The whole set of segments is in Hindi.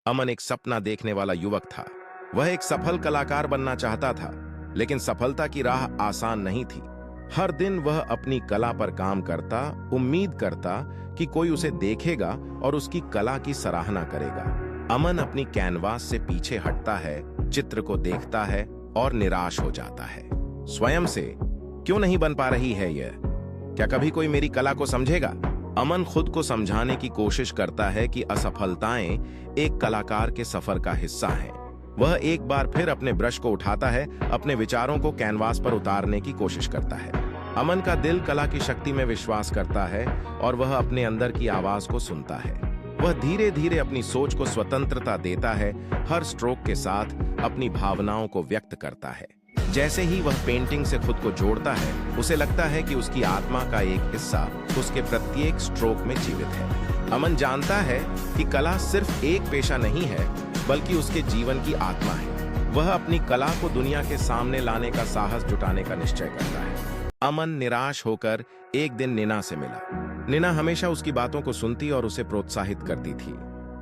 अमन एक सपना देखने वाला युवक था। वह एक सफल कलाकार बनना चाहता था, लेकिन सफलता की राह आसान नहीं थी। हर दिन वह अपनी कला पर काम करता, उम्मीद करता कि कोई उसे देखेगा और उसकी कला की सराहना करेगा। अमन अपनी कैनवास से पीछे हटता है, चित्र को देखता है और निराश हो जाता है। स्वयं से क्यों नहीं बन पा रही है यह? क्या कभी कोई मेरी कला को समझेगा? अमन खुद को समझाने की कोशिश करता है कि असफलताएं एक कलाकार के सफर का हिस्सा हैं। वह एक बार फिर अपने ब्रश को उठाता है, अपने विचारों को कैनवास पर उतारने की कोशिश करता है। अमन का दिल कला की शक्ति में विश्वास करता है और वह अपने अंदर की आवाज को सुनता है। वह धीरे धीरे अपनी सोच को स्वतंत्रता देता है, हर स्ट्रोक के साथ अपनी भावनाओं को व्यक्त करता है। जैसे ही वह पेंटिंग से खुद को जोड़ता है, उसे लगता है कि उसकी आत्मा का एक हिस्सा उसके प्रत्येक स्ट्रोक में जीवित है। अमन जानता है कि कला सिर्फ एक पेशा नहीं है, बल्कि उसके जीवन की आत्मा है। वह अपनी कला को दुनिया के सामने लाने का साहस जुटाने का निश्चय करता है। अमन निराश होकर एक दिन निना से मिला। निना हमेशा उसकी बातों को सुनती और उसे प्रोत्साहित करती थी।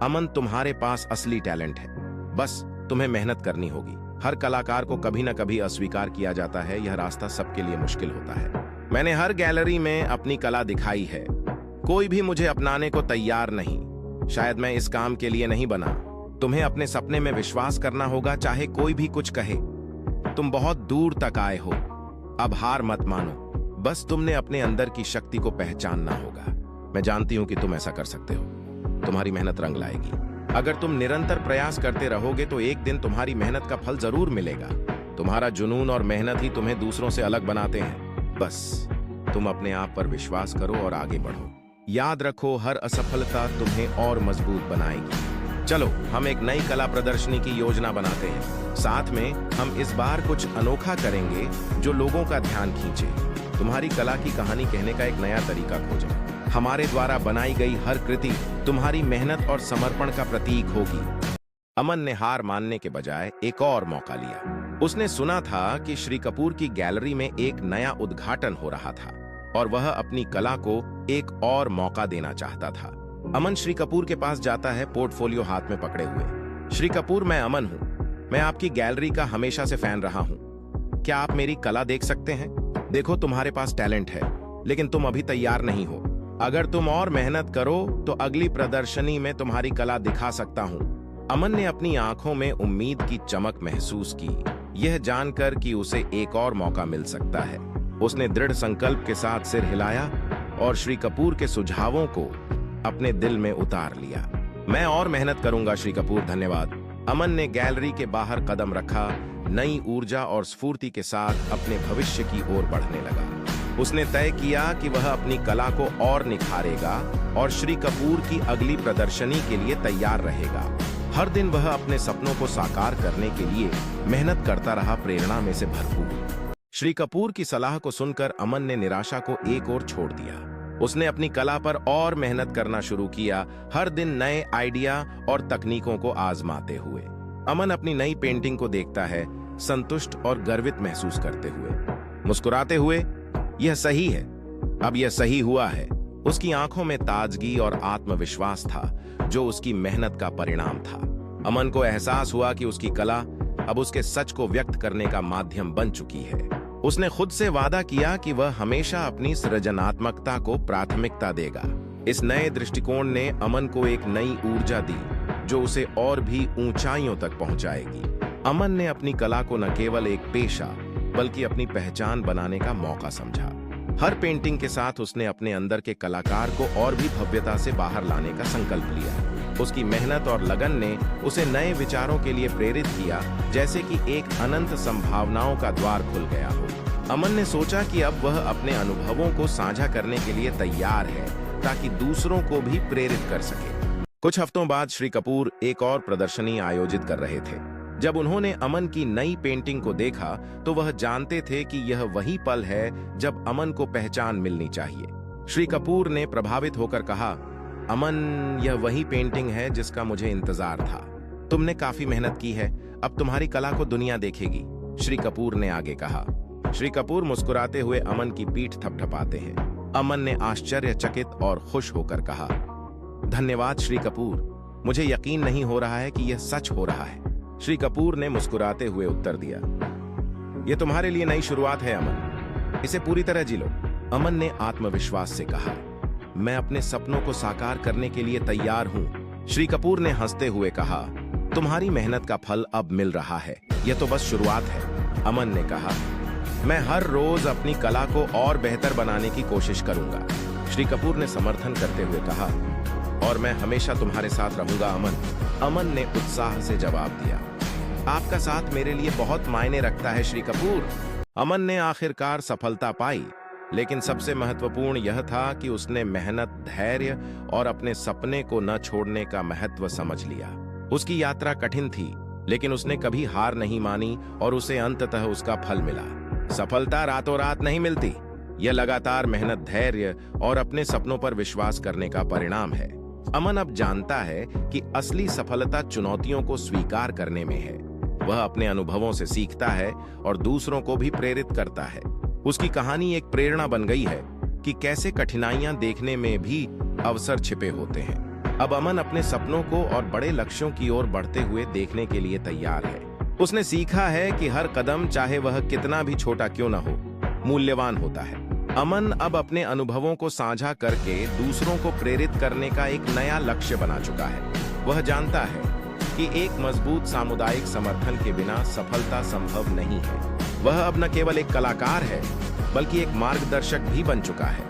अमन, तुम्हारे पास असली टैलेंट है, बस तुम्हें मेहनत करनी होगी। हर कलाकार को कभी न कभी अस्वीकार किया जाता है, यह रास्ता सबके लिए मुश्किल होता है। मैंने हर गैलरी में अपनी कला दिखाई है, कोई भी मुझे अपनाने को तैयार नहीं। शायद मैं इस काम के लिए नहीं बना। तुम्हें अपने सपने में विश्वास करना होगा, चाहे कोई भी कुछ कहे। तुम बहुत दूर तक आए हो, अब हार मत मानो। बस तुमने अपने अंदर की शक्ति को पहचानना होगा। मैं जानती हूं कि तुम ऐसा कर सकते हो। तुम्हारी मेहनत रंग लाएगी। अगर तुम निरंतर प्रयास करते रहोगे तो एक दिन तुम्हारी मेहनत का फल जरूर मिलेगा। तुम्हारा जुनून और मेहनत ही तुम्हें दूसरों से अलग बनाते हैं। बस तुम अपने आप पर विश्वास करो और आगे बढ़ो। याद रखो, हर असफलता तुम्हें और मजबूत बनाएगी। चलो हम एक नई कला प्रदर्शनी की योजना बनाते हैं। साथ में हम इस बार कुछ अनोखा करेंगे जो लोगों का ध्यान खींचे। तुम्हारी कला की कहानी कहने का एक नया तरीका खोजें। हमारे द्वारा बनाई गई हर कृति तुम्हारी मेहनत और समर्पण का प्रतीक होगी। अमन ने हार मानने के बजाय एक और मौका लिया। उसने सुना था कि श्री कपूर की गैलरी में एक नया उद्घाटन हो रहा था और वह अपनी कला को एक और मौका देना चाहता था। अमन श्री कपूर के पास जाता है, पोर्टफोलियो हाथ में पकड़े हुए। श्री कपूर, मैं अमन हूं। मैं आपकी गैलरी का हमेशा से फैन रहा हूं। क्या आप मेरी कला देख सकते हैं? देखो, तुम्हारे पास टैलेंट है, लेकिन तुम अभी तैयार नहीं हो। अगर तुम और मेहनत करो तो अगली प्रदर्शनी में तुम्हारी कला दिखा सकता हूं। अमन ने अपनी आंखों में उम्मीद की चमक महसूस की, यह जानकर कि उसे एक और मौका मिल सकता है। उसने दृढ़ संकल्प के साथ सिर हिलाया और श्री कपूर के सुझावों को अपने दिल में उतार लिया। मैं और मेहनत करूंगा श्री कपूर, धन्यवाद। अमन ने गैलरी के बाहर कदम रखा, नई ऊर्जा और स्फूर्ति के साथ अपने भविष्य की ओर बढ़ने लगा। उसने तय किया कि वह अपनी कला को और निखारेगा और श्री कपूर की अगली प्रदर्शनी के लिए तैयार रहेगा। हर दिन वह अपने सपनों को साकार करने के लिए मेहनत करता रहा, प्रेरणा में से भरपूर। श्री कपूर की सलाह को सुनकर अमन ने निराशा को एक ओर छोड़ दिया। उसने अपनी कला पर और मेहनत करना शुरू किया, हर दिन नए आइडिया और तकनीकों को आजमाते हुए। अमन अपनी नई पेंटिंग को देखता है, संतुष्ट और गर्वित महसूस करते हुए, मुस्कुराते हुए, यह सही है, अब यह सही हुआ है। उसकी आंखों में ताजगी और आत्मविश्वास था, जो उसकी मेहनत का परिणाम था। अमन को एहसास हुआ कि उसकी कला अब उसके सच को व्यक्त करने का माध्यम बन चुकी है। उसने खुद से वादा किया कि वह हमेशा अपनी सृजनात्मकता को प्राथमिकता देगा। इस नए दृष्टिकोण ने अमन को एक नई ऊर्जा दी, जो उसे और भी ऊंचाइयों तक पहुंचाएगी। अमन ने अपनी कला को न केवल एक पेशा, बल्कि अपनी पहचान बनाने का मौका समझा। हर पेंटिंग के साथ उसने अपने अंदर के कलाकार को और भी भव्यता से बाहर लाने का संकल्प लिया। उसकी मेहनत और लगन ने उसे नए विचारों के लिए प्रेरित किया, जैसे कि एक अनंत संभावनाओं का द्वार खुल गया हो। अमन ने सोचा कि अब वह अपने अनुभवों को साझा करने के लिए तैयार है, ताकि दूसरों को भी प्रेरित कर सके। कुछ हफ्तों बाद श्री कपूर एक और प्रदर्शनी आयोजित कर रहे थे। जब उन्होंने अमन की नई पेंटिंग को देखा तो वह जानते थे कि यह वही पल है जब अमन को पहचान मिलनी चाहिए। श्री कपूर ने प्रभावित होकर कहा, अमन, यह वही पेंटिंग है जिसका मुझे इंतजार था। तुमने काफी मेहनत की है, अब तुम्हारी कला को दुनिया देखेगी, श्री कपूर ने आगे कहा। श्री कपूर मुस्कुराते हुए अमन की पीठ थपथपाते हैं। अमन ने आश्चर्यचकित और खुश होकर कहा, धन्यवाद श्री कपूर, मुझे यकीन नहीं हो रहा है कि यह सच हो रहा है। श्री कपूर ने मुस्कुराते हुए उत्तर दिया, यह तुम्हारे लिए नई शुरुआत है अमन, इसे पूरी तरह जी लो। अमन ने आत्मविश्वास से कहा, मैं अपने सपनों को साकार करने के लिए तैयार हूं। श्री कपूर ने हंसते हुए कहा, तुम्हारी मेहनत का फल अब मिल रहा है, यह तो बस शुरुआत है। अमन ने कहा, मैं हर रोज अपनी कला को और बेहतर बनाने की कोशिश करूंगा। श्री कपूर ने समर्थन करते हुए कहा, और मैं हमेशा तुम्हारे साथ रहूंगा अमन। अमन ने उत्साह से जवाब दिया, आपका साथ मेरे लिए बहुत मायने रखता है श्री कपूर। अमन ने आखिरकार सफलता पाई, लेकिन सबसे महत्वपूर्ण यह था कि उसने मेहनत, धैर्य और अपने सपने को न छोड़ने का महत्व समझ लिया। उसकी यात्रा कठिन थी, लेकिन उसने कभी हार नहीं मानी और उसे अंततः उसका फल मिला। सफलता रातों रात नहीं मिलती, यह लगातार मेहनत, धैर्य और अपने सपनों पर विश्वास करने का परिणाम है। अमन अब जानता है कि असली सफलता चुनौतियों को स्वीकार करने में है। वह अपने अनुभवों से सीखता है और दूसरों को भी प्रेरित करता है। उसकी कहानी एक प्रेरणा बन गई है कि कैसे कठिनाइयां देखने में भी अवसर छिपे होते हैं। अब अमन अपने सपनों को और बड़े लक्ष्यों की ओर बढ़ते हुए देखने के लिए तैयार है। उसने सीखा है कि हर कदम, चाहे वह कितना भी छोटा क्यों न हो, मूल्यवान होता है। अमन अब अपने अनुभवों को साझा करके दूसरों को प्रेरित करने का एक नया लक्ष्य बना चुका है। वह जानता है कि एक मजबूत सामुदायिक समर्थन के बिना सफलता संभव नहीं है। वह अब न केवल एक कलाकार है, बल्कि एक मार्गदर्शक भी बन चुका है।